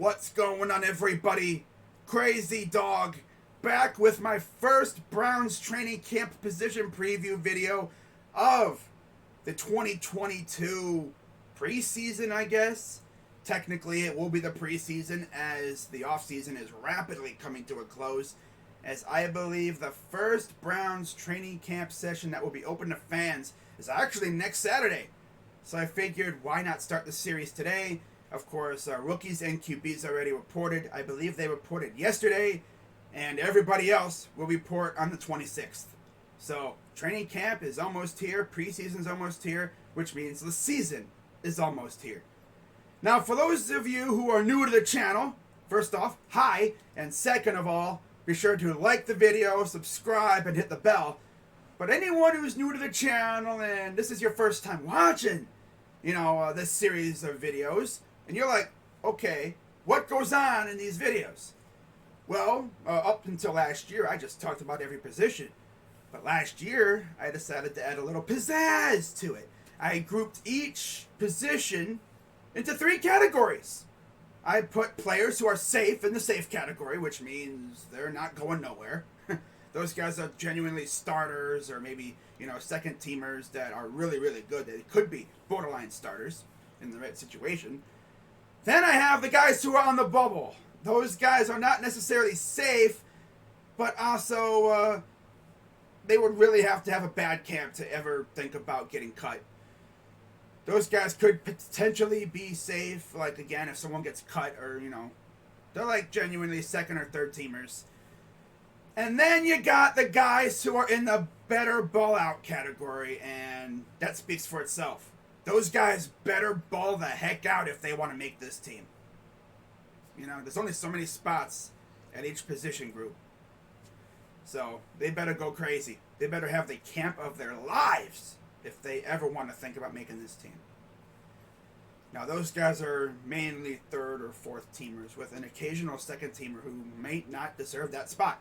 What's going on, everybody? Crazy Dog, back with my first Browns training camp position preview video of the 2022 preseason, I guess. Technically, it will be the preseason as the offseason is rapidly coming to a close, as I believe the first Browns training camp session that will be open to fans is actually next Saturday. So I figured, why not start the series today? Of course, rookies and QBs already reported. I believe they reported yesterday, and everybody else will report on the 26th. So training camp is almost here, preseason's almost here, which means the season is almost here. Now, for those of you who are new to the channel, first off, hi, and second of all, be sure to like the video, subscribe, and hit the bell. But anyone who's new to the channel and this is your first time watching, this series of videos, and you're like, okay, what goes on in these videos? Well, up until last year, I just talked about every position. But last year, I decided to add a little pizzazz to it. I grouped each position into 3 categories. I put players who are safe in the safe category, which means they're not going nowhere. Those guys are genuinely starters or maybe, second teamers that are really, really good. They could be borderline starters in the right situation. Then I have the guys who are on the bubble. Those guys are not necessarily safe, but also they would really have to have a bad camp to ever think about getting cut. Those guys could potentially be safe, like, again, if someone gets cut or, they're like genuinely second or third teamers. And then you got the guys who are in the better ball out category, and that speaks for itself. Those guys better ball the heck out if they want to make this team. There's only so many spots at each position group. So they better go crazy. They better have the camp of their lives if they ever want to think about making this team. Now, those guys are mainly third or fourth teamers with an occasional second teamer who may not deserve that spot,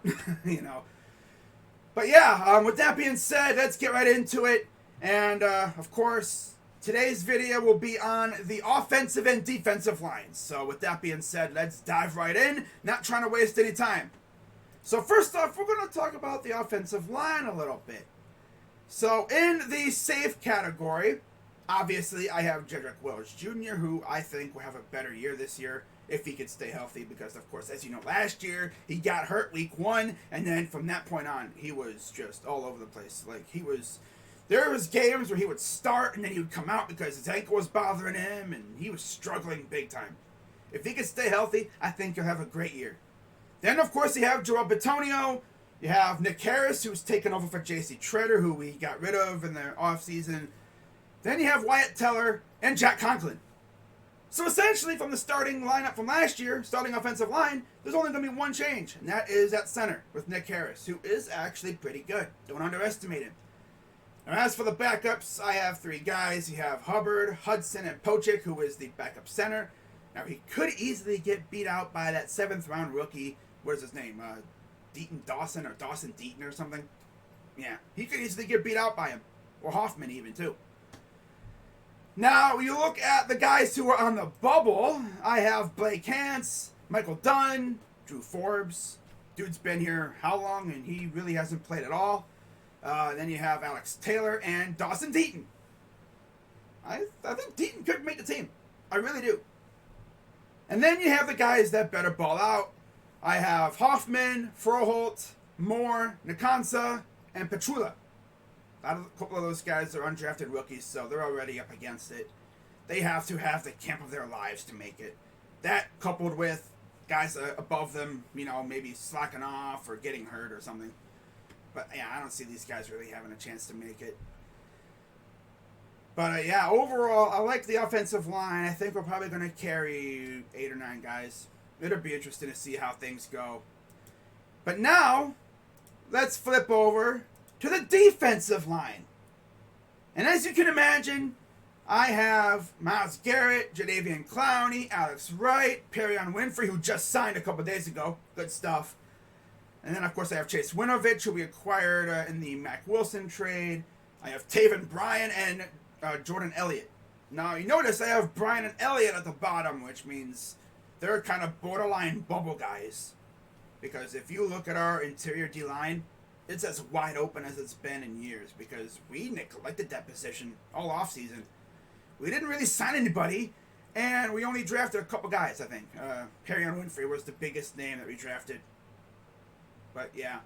But yeah, with that being said, let's get right into it. And, of course, today's video will be on the offensive and defensive lines. So with that being said, let's dive right in, not trying to waste any time. So first off, we're going to talk about the offensive line a little bit. So in the safe category, obviously I have Jedrick Wills Jr., who I think will have a better year this year if he could stay healthy, because of course, as you know, last year he got hurt week 1, and then from that point on, he was just all over the place. There was games where he would start and then he would come out because his ankle was bothering him and he was struggling big time. If he could stay healthy, I think he'll have a great year. Then, of course, you have Joel Bitonio. You have Nick Harris, who's taken over for J.C. Treader, who we got rid of in the offseason. Then you have Wyatt Teller and Jack Conklin. So essentially, from the starting lineup from last year, starting offensive line, there's only going to be one change, and that is at center with Nick Harris, who is actually pretty good. Don't underestimate him. Now, as for the backups, I have 3 guys. You have Hubbard, Hudson, and Pochik, who is the backup center. Now, he could easily get beat out by that 7th-round rookie. What is his name? Deaton Dawson or Dawson Deaton or something? Yeah, he could easily get beat out by him. Or Hoffman even, too. Now, you look at the guys who are on the bubble. I have Blake Hance, Michael Dunn, Drew Forbes. Dude's been here how long, and he really hasn't played at all. Then you have Alex Taylor and Dawson Deaton. I think Deaton could make the team. I really do. And then you have the guys that better ball out. I have Hoffman, Froholt, Moore, Nakansa, and Petrula. A couple of those guys are undrafted rookies, so they're already up against it. They have to have the camp of their lives to make it. That coupled with guys above them, maybe slacking off or getting hurt or something. But yeah, I don't see these guys really having a chance to make it. But yeah, overall, I like the offensive line. I think we're probably going to carry 8 or 9 guys. It'll be interesting to see how things go. But now, let's flip over to the defensive line. And as you can imagine, I have Myles Garrett, Jadeveon Clowney, Alex Wright, Perrion Winfrey, who just signed a couple days ago. Good stuff. And then, of course, I have Chase Winovich, who we acquired in the Mack Wilson trade. I have Taven Bryan and Jordan Elliott. Now, you notice I have Bryan and Elliott at the bottom, which means they're kind of borderline bubble guys. Because if you look at our interior D-line, it's as wide open as it's been in years because we neglected that position all offseason. We didn't really sign anybody, and we only drafted a couple guys, I think. Perrion Winfrey was the biggest name that we drafted. But yeah,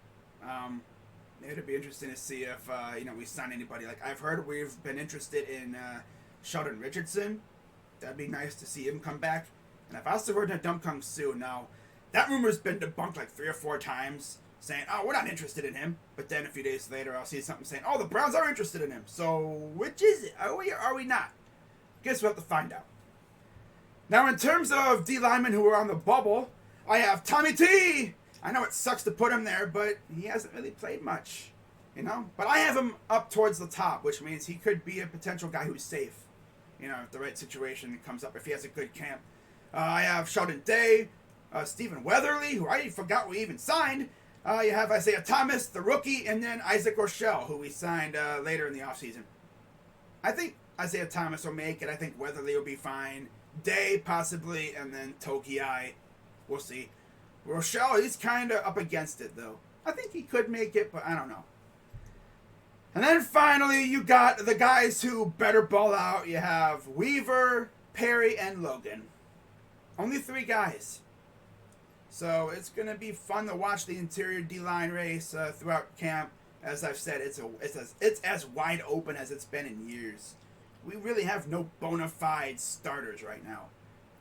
it'd be interesting to see if we sign anybody. Like I've heard we've been interested in Sheldon Richardson. That'd be nice to see him come back. And I've also heard Ndamukong Suh. Now, that rumor's been debunked like 3 or 4 times, saying, "Oh, we're not interested in him." But then a few days later, I'll see something saying, "Oh, the Browns are interested in him." So which is it? Are we or are we not? Guess we'll have to find out. Now, in terms of D linemen who are on the bubble, I have Tommy T. I know it sucks to put him there, but he hasn't really played much, But I have him up towards the top, which means he could be a potential guy who's safe, if the right situation comes up, if he has a good camp. I have Sheldon Day, Stephen Weatherly, who I forgot we even signed. You have Isaiah Thomas, the rookie, and then Isaac Rochelle, who we signed later in the offseason. I think Isaiah Thomas will make it. I think Weatherly will be fine. Day, possibly, and then Togiai. We'll see. Rochelle, he's kind of up against it, though. I think he could make it, but I don't know. And then finally, you got the guys who better ball out. You have Weaver, Perry, and Logan. Only 3 guys. So it's going to be fun to watch the interior D-line race throughout camp. As I've said, it's as wide open as it's been in years. We really have no bona fide starters right now.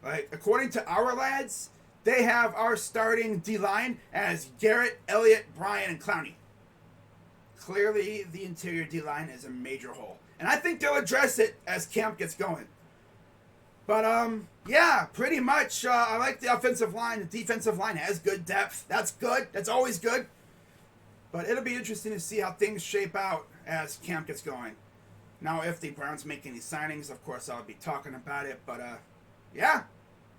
Like, according to our lads, they have our starting D-line as Garrett, Elliott, Bryan, and Clowney. Clearly, the interior D-line is a major hole. And I think they'll address it as camp gets going. But, yeah, pretty much, I like the offensive line. The defensive line has good depth. That's good. That's always good. But it'll be interesting to see how things shape out as camp gets going. Now, if the Browns make any signings, of course, I'll be talking about it. But, yeah,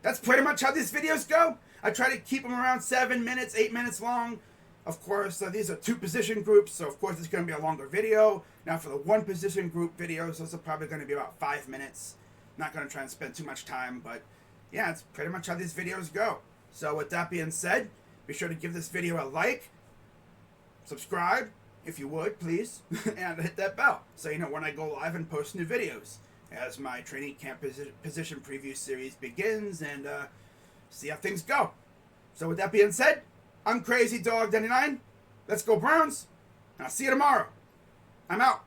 that's pretty much how these videos go. I try to keep them around 7 minutes, 8 minutes long. Of course, these are 2 position groups, so of course it's going to be a longer video. Now, for the 1 position group videos, those are probably going to be about 5 minutes. Not going to try and spend too much time, but yeah, it's pretty much how these videos go. So with that being said, be sure to give this video a like, subscribe, if you would, please, and hit that bell so you know when I go live and post new videos as my training camp position preview series begins and see how things go. So with that being said, I'm Crazy Dog 99. Let's go Browns, and I'll see you tomorrow. I'm out.